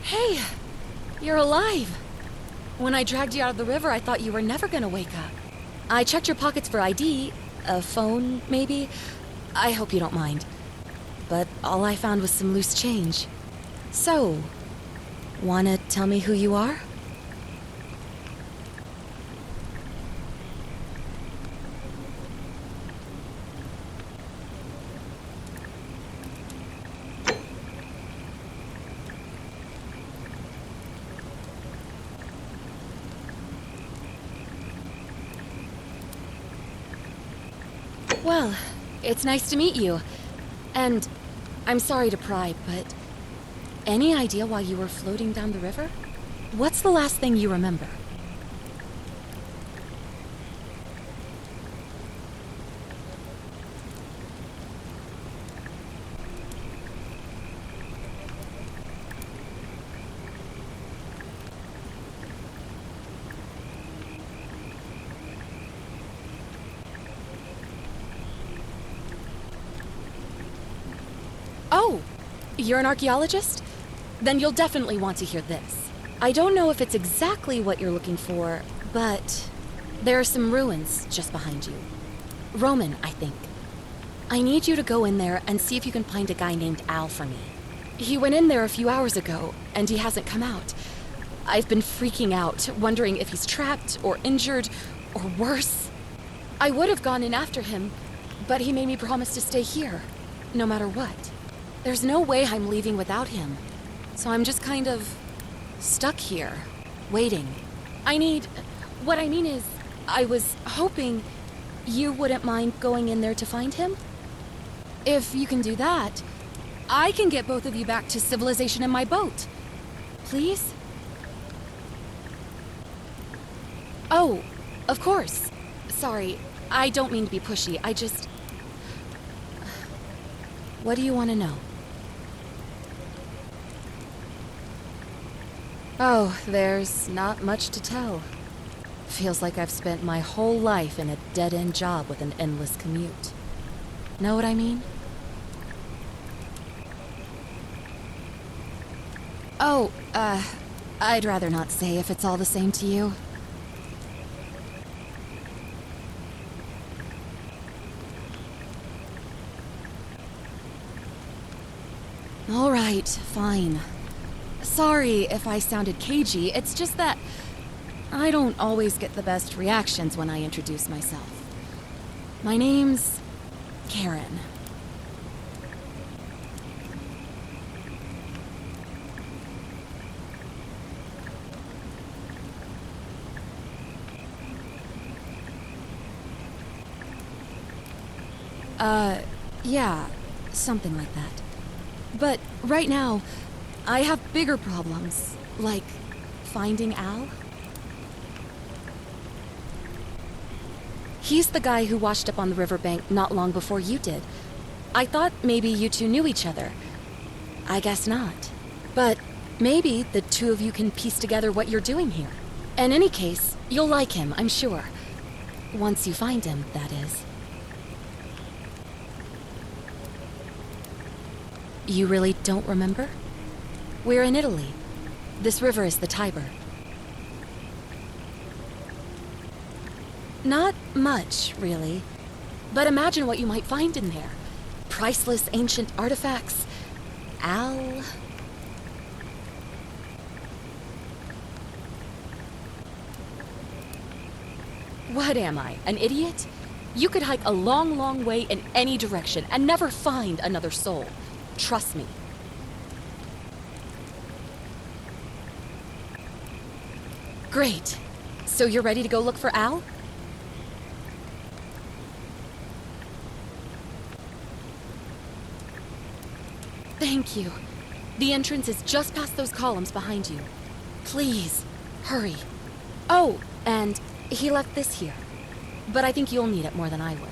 Hey, you're alive. When I dragged you out of the river, I thought you were never gonna wake up. I checked your pockets for ID, a phone, maybe. I hope you don't mind. But all I found was some loose change. So, wanna tell me who you are? Well, it's nice to meet you. And I'm sorry to pry, but any idea why you were floating down the river? What's the last thing you remember? Oh, you're an archaeologist? Then you'll definitely want to hear this. I don't know if it's exactly what you're looking for, but there are some ruins just behind you. Roman, I think. I need you to go in there and see if you can find a guy named Al for me. He went in there a few hours ago, and he hasn't come out. I've been freaking out, wondering if he's trapped or injured or worse. I would have gone in after him, but he made me promise to stay here, no matter what. There's no way I'm leaving without him, so I'm just kind of stuck here, waiting. What I mean is, I was hoping you wouldn't mind going in there to find him? If you can do that, I can get both of you back to civilization in my boat. Please? Oh, of course. Sorry, I don't mean to be pushy, I just... What do you want to know? Oh, there's not much to tell. Feels like I've spent my whole life in a dead-end job with an endless commute. Know what I mean? Oh, I'd rather not say if it's all the same to you. All right, fine. Sorry if I sounded cagey, it's just that I don't always get the best reactions when I introduce myself. My name's Karen. Yeah, something like that. But right now, I have bigger problems, like finding Al. He's the guy who washed up on the riverbank not long before you did. I thought maybe you two knew each other. I guess not. But maybe the two of you can piece together what you're doing here. In any case, you'll like him, I'm sure. Once you find him, that is. You really don't remember? We're in Italy. This river is the Tiber. Not much, really. But imagine what you might find in there. Priceless ancient artifacts. Al... What am I, an idiot? You could hike a long, long way in any direction and never find another soul. Trust me. Great. So you're ready to go look for Al? Thank you. The entrance is just past those columns behind you. Please, hurry. Oh, and he left this here. But I think you'll need it more than I will.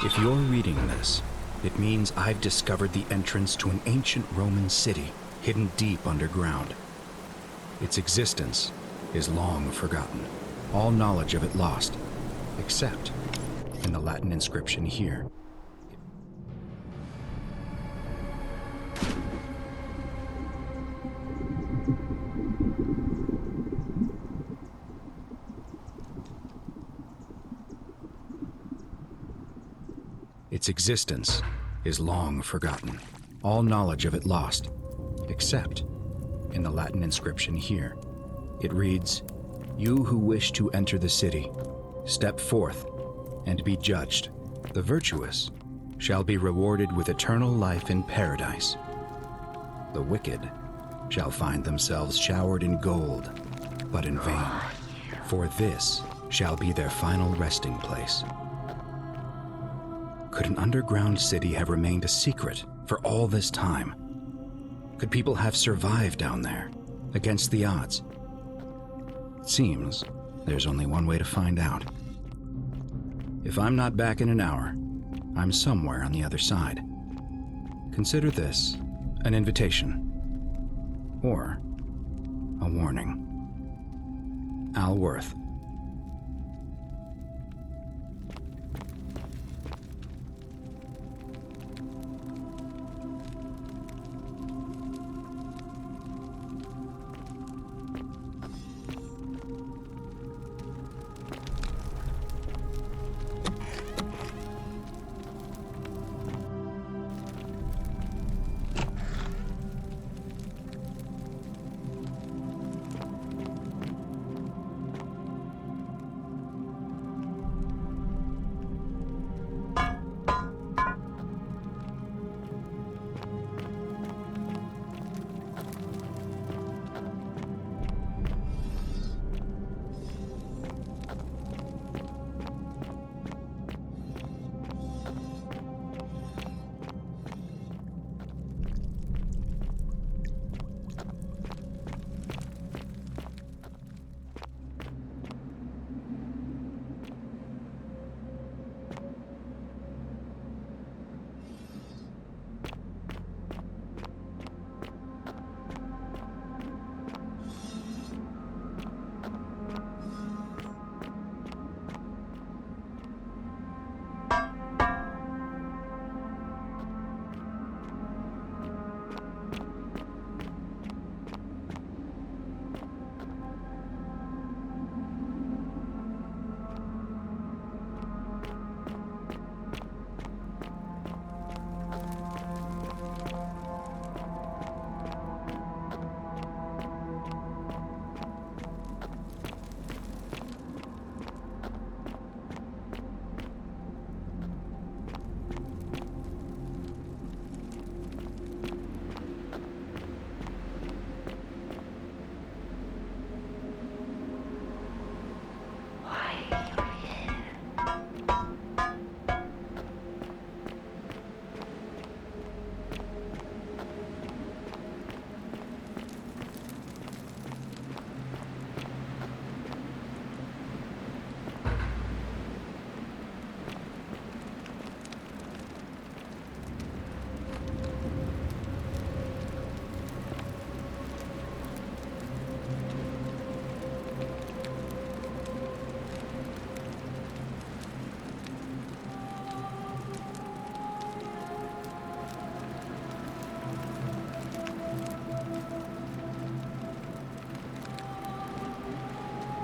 If you're reading this, it means I've discovered the entrance to an ancient Roman city hidden deep underground. Its existence is long forgotten, all knowledge of it lost, except in the Latin inscription here. Its existence is long forgotten, all knowledge of it lost, except in the Latin inscription here. It reads, "You who wish to enter the city, step forth and be judged. The virtuous shall be rewarded with eternal life in paradise. The wicked shall find themselves showered in gold, but in vain, for this shall be their final resting place." Could an underground city have remained a secret for all this time? Could people have survived down there, against the odds? It seems there's only one way to find out. If I'm not back in an hour, I'm somewhere on the other side. Consider this an invitation, or a warning. Al Worth.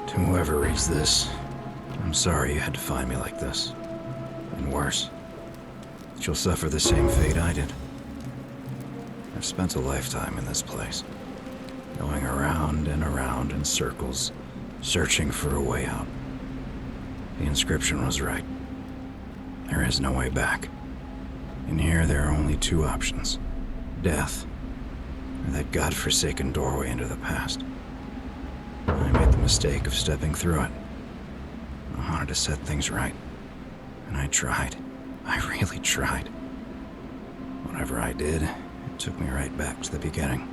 To whoever reads this, I'm sorry you had to find me like this. And worse, that you'll suffer the same fate I did. I've spent a lifetime in this place, going around and around in circles, searching for a way out. The inscription was right. There is no way back. In here, there are only two options: death, or that godforsaken doorway into the past. I made the mistake of stepping through it. I wanted to set things right, and I tried. I really tried. Whatever I did, it took me right back to the beginning.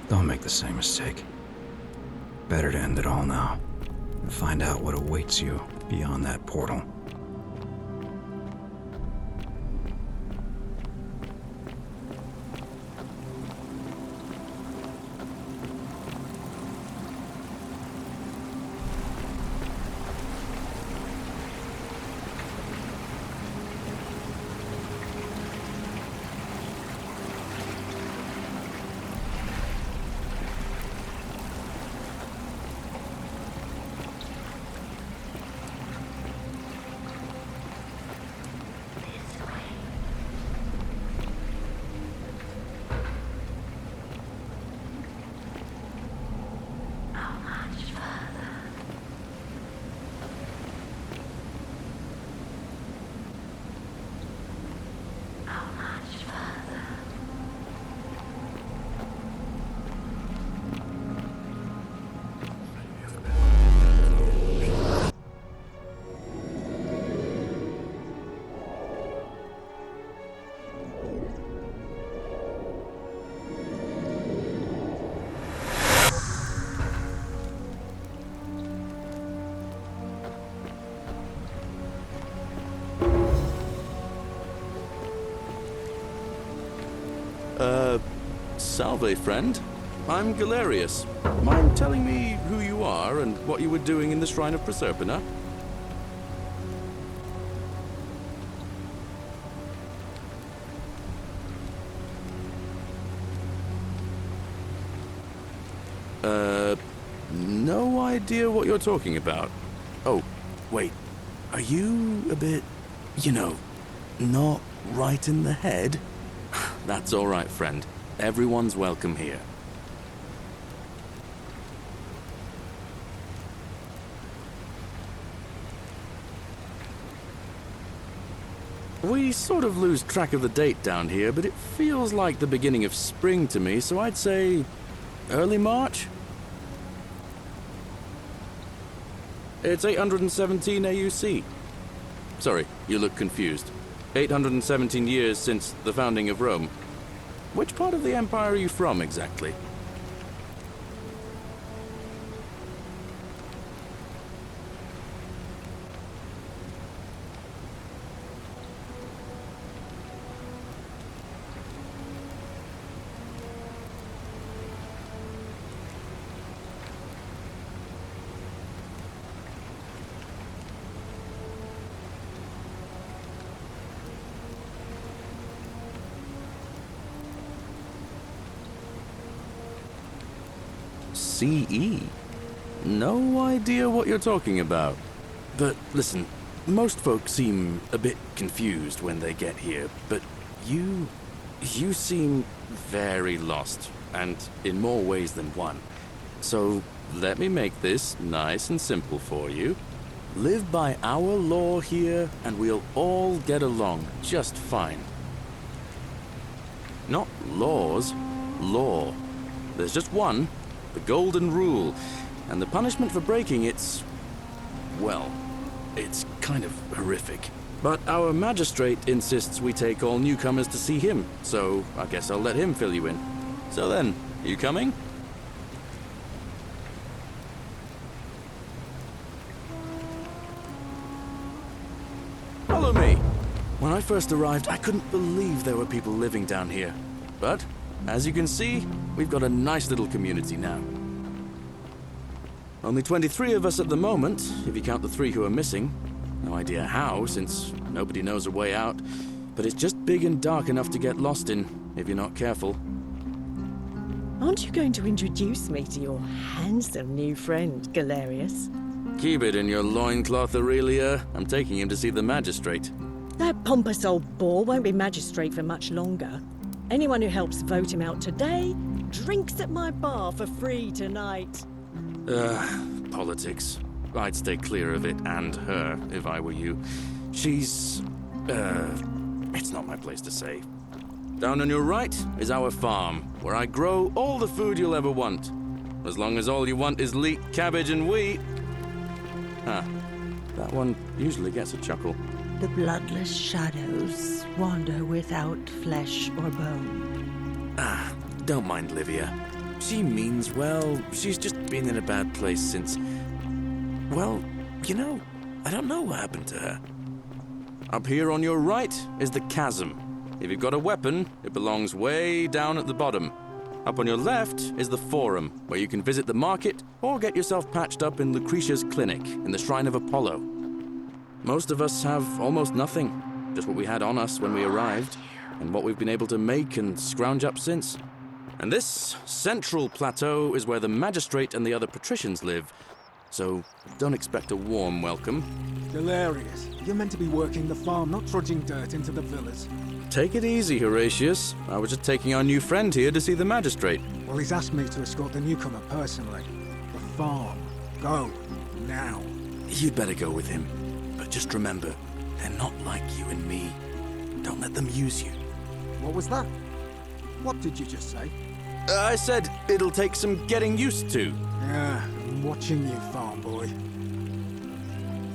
Don't make the same mistake. Better to end it all now, and find out what awaits you beyond that portal. Salve, friend. I'm Galerius. Mind telling me who you are and what you were doing in the Shrine of Proserpina? No idea what you're talking about. Oh, wait. Are you a bit, not right in the head? That's all right, friend. Everyone's welcome here. We sort of lose track of the date down here, but it feels like the beginning of spring to me, so I'd say early March? It's 817 AUC. Sorry, you look confused. 817 years since the founding of Rome. Which part of the Empire are you from, exactly? CE? No idea what you're talking about. But listen, most folks seem a bit confused when they get here, but you seem very lost, and in more ways than one. So let me make this nice and simple for you. Live by our law here, and we'll all get along just fine. Not laws, law. There's just one. The golden rule, and the punishment for breaking it's kind of horrific. But our magistrate insists we take all newcomers to see him, so I guess I'll let him fill you in. So then, you coming? Follow me. When I first arrived, I couldn't believe there were people living down here. But as you can see, we've got a nice little community now. Only 23 of us at the moment, if you count the 3 who are missing. No idea how, since nobody knows a way out. But it's just big and dark enough to get lost in, if you're not careful. Aren't you going to introduce me to your handsome new friend, Galerius? Keep it in your loincloth, Aurelia. I'm taking him to see the magistrate. That pompous old bore won't be magistrate for much longer. Anyone who helps vote him out today drinks at my bar for free tonight. Politics. I'd stay clear of it, and her, if I were you. She's... it's not my place to say. Down on your right is our farm, where I grow all the food you'll ever want. As long as all you want is leek, cabbage, and wheat. Huh. That one usually gets a chuckle. The bloodless shadows wander without flesh or bone. Don't mind Livia. She means well. She's just been in a bad place since... Well, I don't know what happened to her. Up here on your right is the chasm. If you've got a weapon, it belongs way down at the bottom. Up on your left is the forum, where you can visit the market or get yourself patched up in Lucretia's clinic in the Shrine of Apollo. Most of us have almost nothing, just what we had on us when we arrived, and what we've been able to make and scrounge up since. And this central plateau is where the magistrate and the other patricians live, so don't expect a warm welcome. Galerius, you're meant to be working the farm, not trudging dirt into the villas. Take it easy, Horatius. I was just taking our new friend here to see the magistrate. Well, he's asked me to escort the newcomer personally. The farm. Go. Now. You'd better go with him. But just remember, they're not like you and me. Don't let them use you. What was that? What did you just say? I said it'll take some getting used to. Yeah, I'm watching you, farm boy.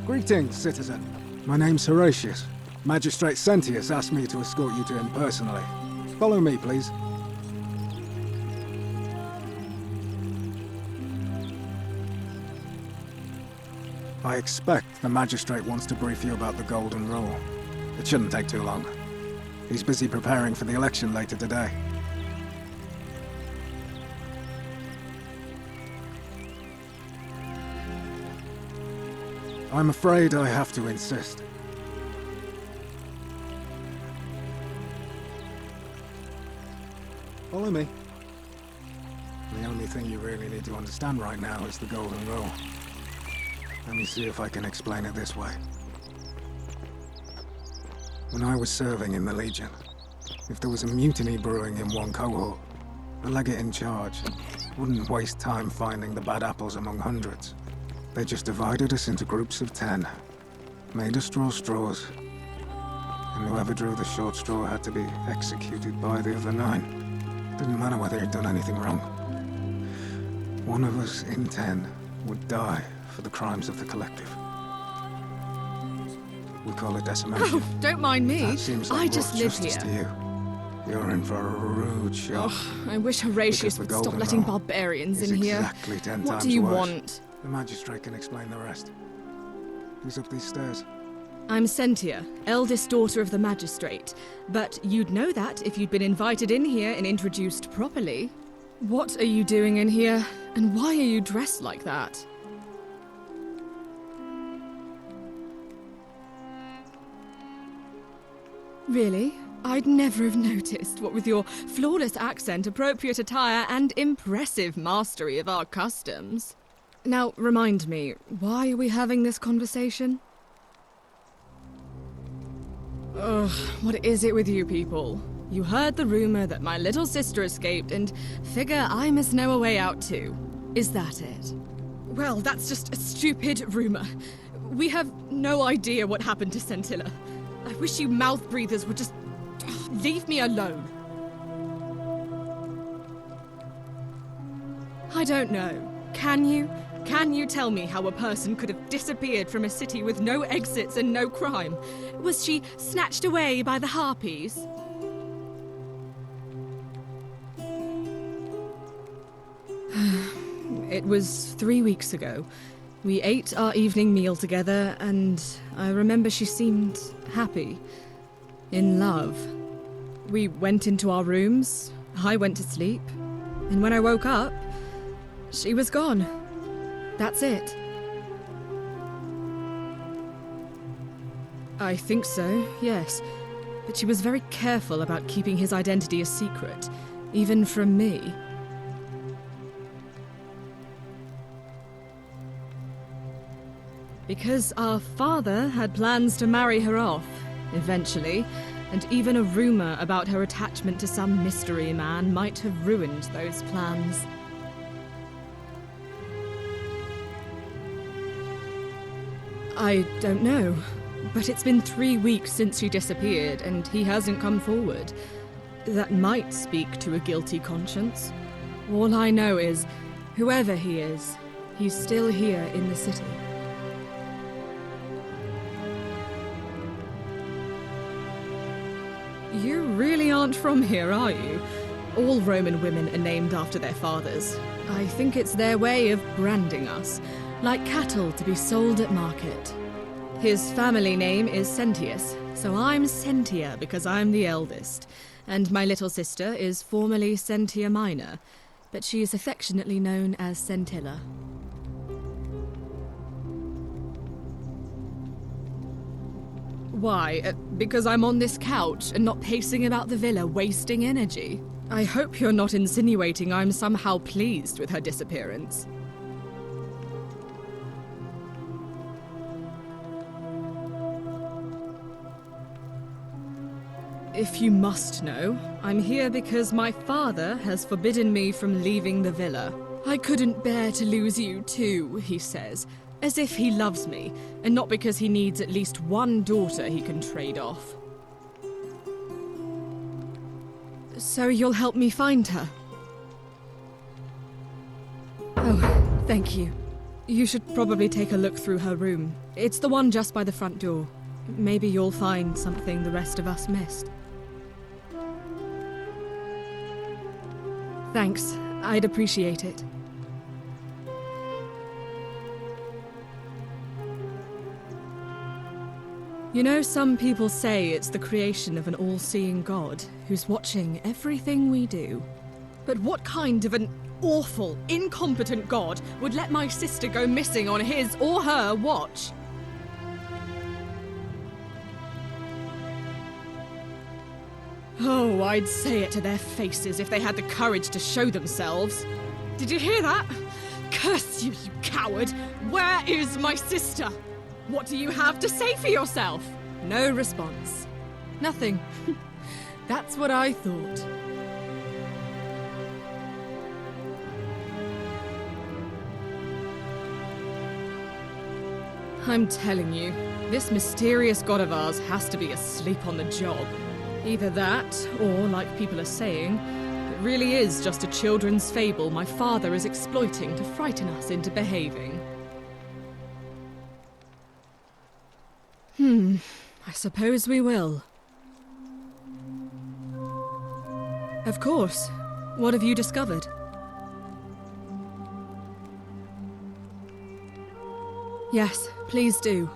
Greetings, citizen. My name's Horatius. Magistrate Sentius asked me to escort you to him personally. Follow me, please. I expect the magistrate wants to brief you about the Golden Rule. It shouldn't take too long. He's busy preparing for the election later today. I'm afraid I have to insist. Follow me. The only thing you really need to understand right now is the Golden Rule. Let me see if I can explain it this way. When I was serving in the Legion, if there was a mutiny brewing in one cohort, the legate in charge wouldn't waste time finding the bad apples among hundreds. They just divided us into groups of 10, made us draw straws, and whoever drew the short straw had to be executed by the other 9. Didn't matter whether he'd done anything wrong. One of us in 10 would die for the crimes of the collective. We call it decimation. Oh, don't mind me. That seems like I just live justice to here. you. You're in for a rude shock. Oh, I wish Horatius Because the would stop Golden letting Rule barbarians is in here. exactly 10 What times do you worse. want? The magistrate can explain the rest. Who's up these stairs? I'm Sentia, eldest daughter of the magistrate. But you'd know that if you'd been invited in here and introduced properly. What are you doing in here? And why are you dressed like that? Really? I'd never have noticed, what with your flawless accent, appropriate attire, and impressive mastery of our customs. Now, remind me, why are we having this conversation? Ugh, what is it with you people? You heard the rumor that my little sister escaped and figure I must know a way out too. Is that it? Well, that's just a stupid rumor. We have no idea what happened to Scintilla. I wish you mouth breathers would just leave me alone. I don't know. Can you? Can you tell me how a person could have disappeared from a city with no exits and no crime? Was she snatched away by the harpies? It was 3 weeks ago. We ate our evening meal together, and I remember she seemed happy. In love. We went into our rooms, I went to sleep, and when I woke up, she was gone. That's it. I think so, yes. But she was very careful about keeping his identity a secret, even from me. Because our father had plans to marry her off, eventually, and even a rumor about her attachment to some mystery man might have ruined those plans. I don't know, but it's been 3 weeks since she disappeared, and he hasn't come forward. That might speak to a guilty conscience. All I know is, whoever he is, he's still here in the city. You really aren't from here, are you? All Roman women are named after their fathers. I think it's their way of branding us, like cattle to be sold at market. His family name is Sentius, so I'm Sentia because I'm the eldest, and my little sister is formerly Sentia Minor, but she is affectionately known as Scintilla. Why? Because I'm on this couch and not pacing about the villa wasting energy? I hope you're not insinuating I'm somehow pleased with her disappearance. If you must know, I'm here because my father has forbidden me from leaving the villa. I couldn't bear to lose you too, he says, as if he loves me, and not because he needs at least one daughter he can trade off. So you'll help me find her? Oh, thank you. You should probably take a look through her room. It's the one just by the front door. Maybe you'll find something the rest of us missed. Thanks. I'd appreciate it. You know, some people say it's the creation of an all-seeing God who's watching everything we do. But what kind of an awful, incompetent God would let my sister go missing on his or her watch? Oh, I'd say it to their faces if they had the courage to show themselves. Did you hear that? Curse you, you coward! Where is my sister? What do you have to say for yourself? No response. Nothing. That's what I thought. I'm telling you, this mysterious god of ours has to be asleep on the job. Either that, or, like people are saying, it really is just a children's fable my father is exploiting to frighten us into behaving. I suppose we will. Of course. What have you discovered? Yes, please do.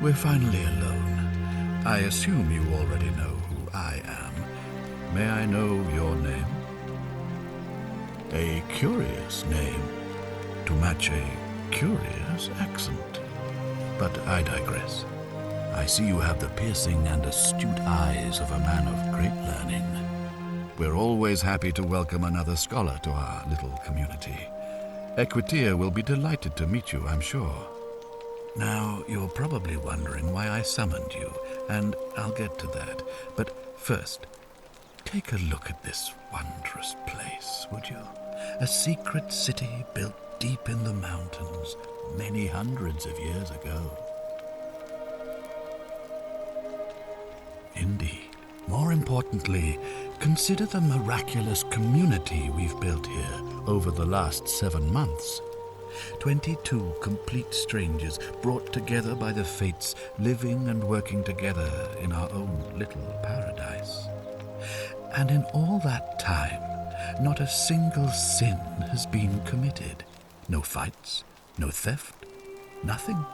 We're finally alone. I assume you already know who I am. May I know your name? A curious name to match a curious accent. But I digress. I see you have the piercing and astute eyes of a man of great learning. We're always happy to welcome another scholar to our little community. Equitia will be delighted to meet you, I'm sure. Now, you're probably wondering why I summoned you, and I'll get to that. But first, take a look at this wondrous place, would you? A secret city built deep in the mountains many hundreds of years ago. Indeed. More importantly, consider the miraculous community we've built here over the last 7 months. 22 complete strangers brought together by the fates, living and working together in our own little paradise. And in all that time, not a single sin has been committed. No fights, no theft, nothing.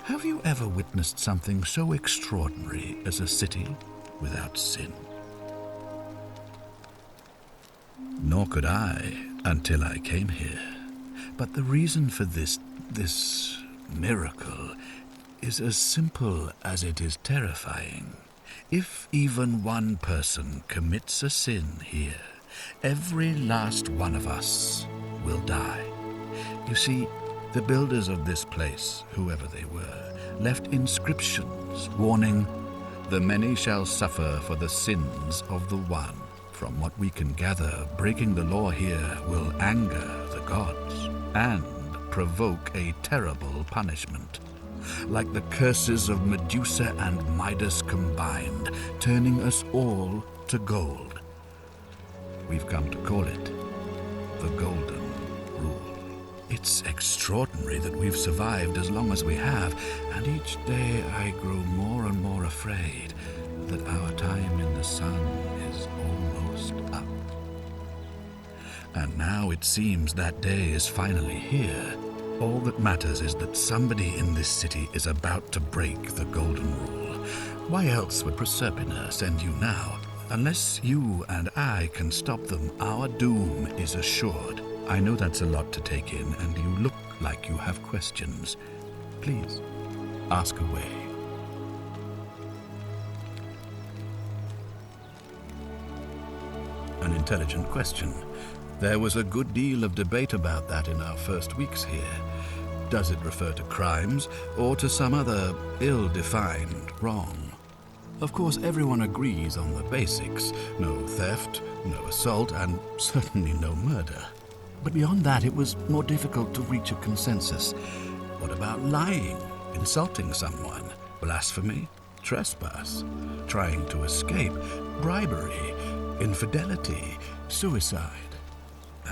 Have you ever witnessed something so extraordinary as a city without sin? Nor could I until I came here. But the reason for this miracle is as simple as it is terrifying. If even one person commits a sin here, every last one of us will die. You see, the builders of this place, whoever they were, left inscriptions warning, "The many shall suffer for the sins of the one." From what we can gather, breaking the law here will anger the gods and provoke a terrible punishment, like the curses of Medusa and Midas combined, turning us all to gold. We've come to call it the Golden Rule. It's extraordinary that we've survived as long as we have, and each day I grow more and more afraid that our time in the sun is almost up. And now it seems that day is finally here. All that matters is that somebody in this city is about to break the Golden Rule. Why else would Proserpina send you now? Unless you and I can stop them, our doom is assured. I know that's a lot to take in, and you look like you have questions. Please, ask away. An intelligent question. There was a good deal of debate about that in our first weeks here. Does it refer to crimes or to some other ill-defined wrong? Of course, everyone agrees on the basics. No theft, no assault, and certainly no murder. But beyond that, it was more difficult to reach a consensus. What about lying, insulting someone, blasphemy, trespass, trying to escape, bribery, infidelity, suicide?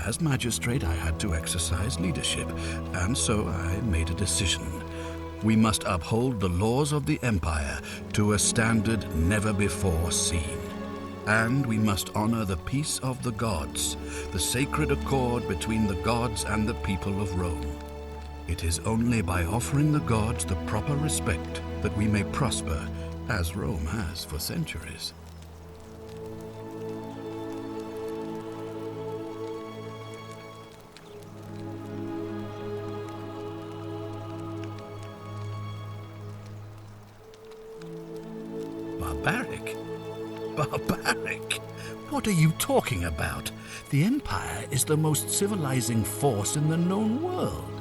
As magistrate, I had to exercise leadership, and so I made a decision. We must uphold the laws of the Empire to a standard never before seen. And we must honor the peace of the gods, the sacred accord between the gods and the people of Rome. It is only by offering the gods the proper respect that we may prosper, as Rome has for centuries. Barbaric? Barbaric? What are you talking about? The Empire is the most civilizing force in the known world.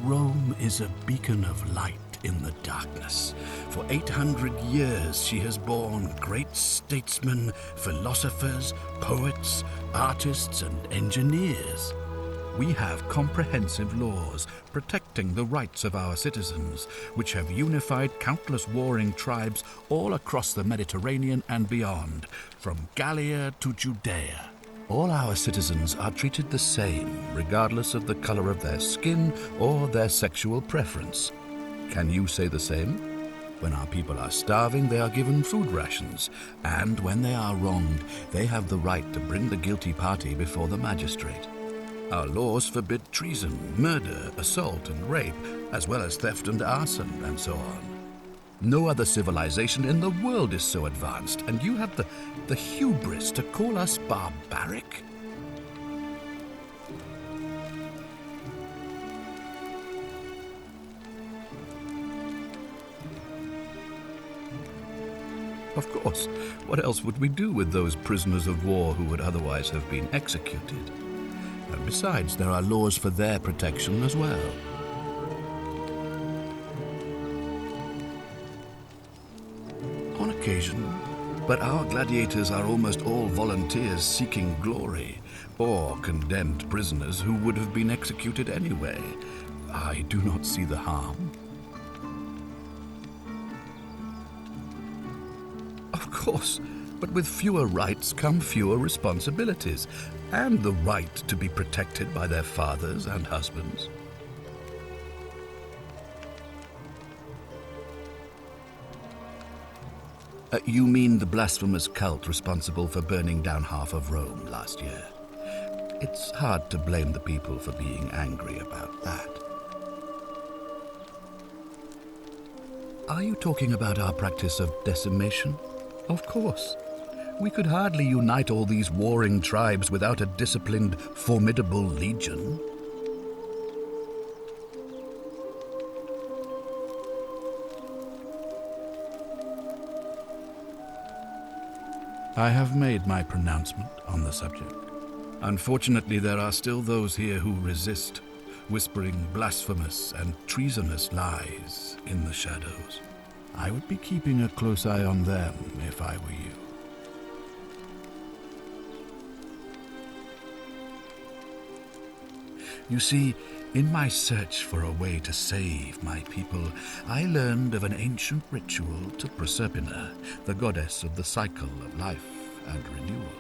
Rome is a beacon of light in the darkness. For 800 years she has borne great statesmen, philosophers, poets, artists, and engineers. We have comprehensive laws protecting the rights of our citizens, which have unified countless warring tribes all across the Mediterranean and beyond, from Gallia to Judea. All our citizens are treated the same, regardless of the color of their skin or their sexual preference. Can you say the same? When our people are starving, they are given food rations, and when they are wronged, they have the right to bring the guilty party before the magistrate. Our laws forbid treason, murder, assault, and rape, as well as theft and arson, and so on. No other civilization in the world is so advanced, and you have the hubris to call us barbaric? Of course. What else would we do with those prisoners of war who would otherwise have been executed? And besides, there are laws for their protection as well. On occasion, but our gladiators are almost all volunteers seeking glory, or condemned prisoners who would have been executed anyway. I do not see the harm. Of course, but with fewer rights come fewer responsibilities, and the right to be protected by their fathers and husbands. You mean the blasphemous cult responsible for burning down half of Rome last year? It's hard to blame the people for being angry about that. Are you talking about our practice of decimation? Of course. We could hardly unite all these warring tribes without a disciplined, formidable legion. I have made my pronouncement on the subject. Unfortunately, there are still those here who resist, whispering blasphemous and treasonous lies in the shadows. I would be keeping a close eye on them if I were you. You see, in my search for a way to save my people, I learned of an ancient ritual to Proserpina, the goddess of the cycle of life and renewal.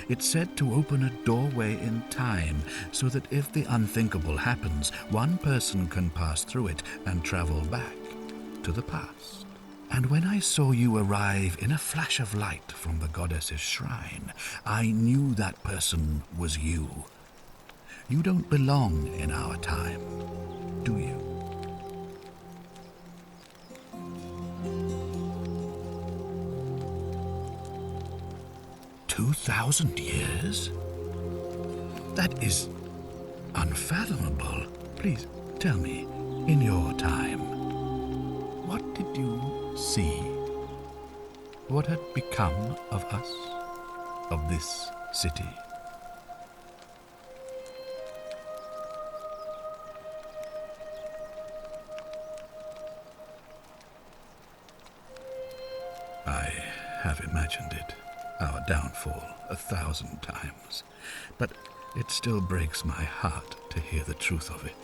It's said to open a doorway in time, so that if the unthinkable happens, one person can pass through it and travel back to the past. And when I saw you arrive in a flash of light from the goddess's shrine, I knew that person was you. You don't belong in our time, do you? "2,000 years? That is unfathomable. Please tell me, in your time, what did you see? What had become of us, of this city?" I have imagined it, our downfall, 1,000 times, but it still breaks my heart to hear the truth of it.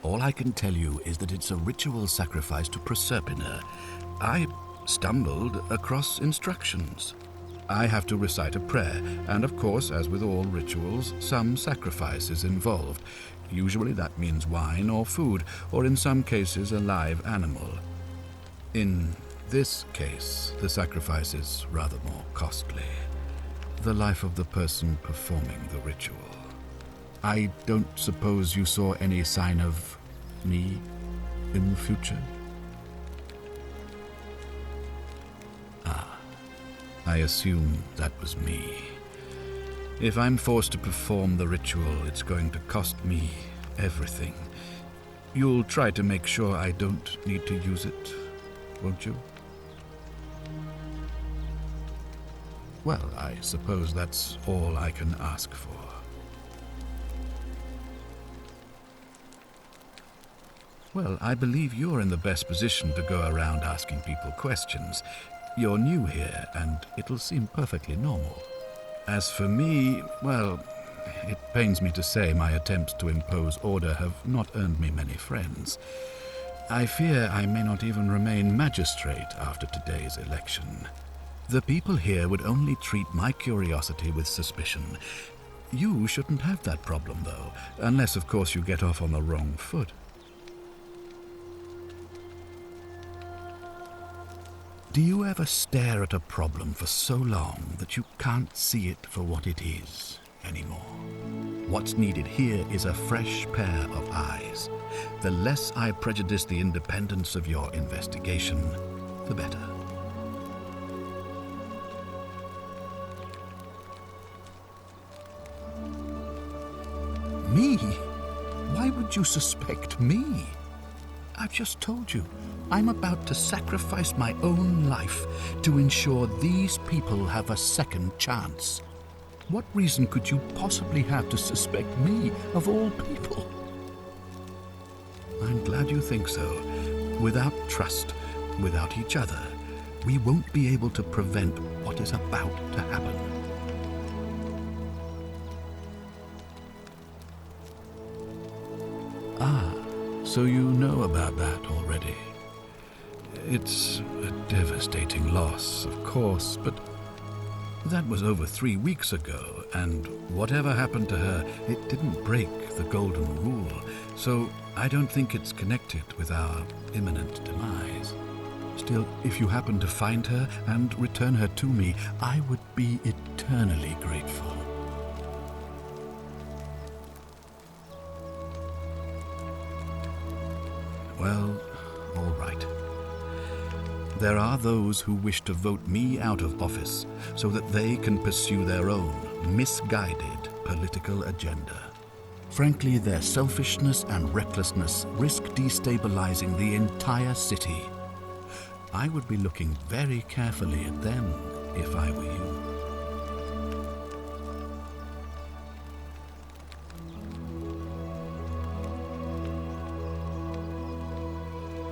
All I can tell you is that it's a ritual sacrifice to Proserpina. I stumbled across instructions. I have to recite a prayer, and of course, as with all rituals, some sacrifice is involved. Usually that means wine or food, or in some cases a live animal. In this case, the sacrifice is rather more costly. The life of the person performing the ritual. I don't suppose you saw any sign of me in the future? I assume that was me. If I'm forced to perform the ritual, it's going to cost me everything. You'll try to make sure I don't need to use it, won't you? Well, I suppose that's all I can ask for. Well, I believe you're in the best position to go around asking people questions. You're new here, and it'll seem perfectly normal. As for me, well, it pains me to say my attempts to impose order have not earned me many friends. I fear I may not even remain magistrate after today's election. The people here would only treat my curiosity with suspicion. You shouldn't have that problem, though, unless, of course, you get off on the wrong foot. Do you ever stare at a problem for so long that you can't see it for what it is anymore? What's needed here is a fresh pair of eyes. The less I prejudice the independence of your investigation, the better. Me? Why would you suspect me? I've just told you, I'm about to sacrifice my own life to ensure these people have a second chance. What reason could you possibly have to suspect me, of all people? I'm glad you think so. Without trust, without each other, we won't be able to prevent what is about to happen. So you know about that already. It's a devastating loss, of course, but that was over 3 weeks ago, and whatever happened to her, it didn't break the golden rule, so I don't think it's connected with our imminent demise. Still, if you happen to find her and return her to me, I would be eternally grateful. Well, all right. There are those who wish to vote me out of office so that they can pursue their own misguided political agenda. Frankly, their selfishness and recklessness risk destabilizing the entire city. I would be looking very carefully at them if I were you.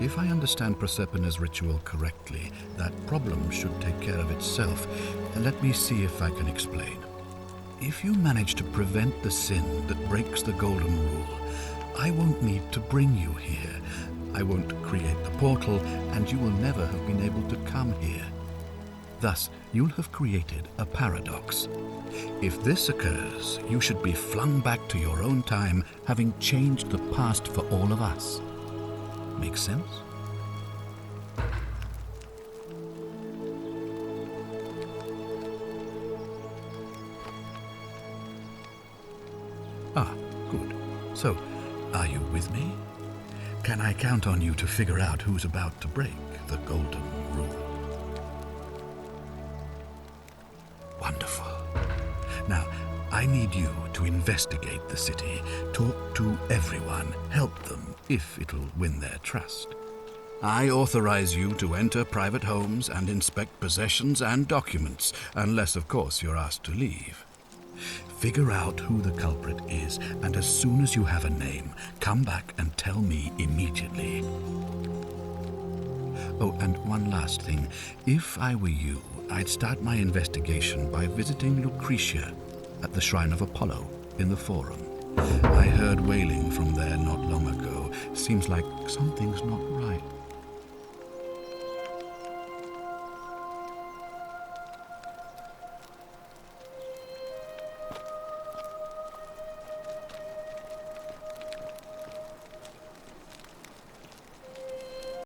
If I understand Prosperina's ritual correctly, that problem should take care of itself. Let me see if I can explain. If you manage to prevent the sin that breaks the golden rule, I won't need to bring you here. I won't create the portal, and you will never have been able to come here. Thus, you'll have created a paradox. If this occurs, you should be flung back to your own time, having changed the past for all of us. Make sense? Good. So, are you with me? Can I count on you to figure out who's about to break the golden rule? Wonderful. Now, I need you to investigate the city, talk to everyone, help them if it'll win their trust. I authorize you to enter private homes and inspect possessions and documents, unless, of course, you're asked to leave. Figure out who the culprit is, and as soon as you have a name, come back and tell me immediately. Oh, and one last thing. If I were you, I'd start my investigation by visiting Lucretia at the Shrine of Apollo in the Forum. I heard wailing from there not long ago. Seems like something's not right.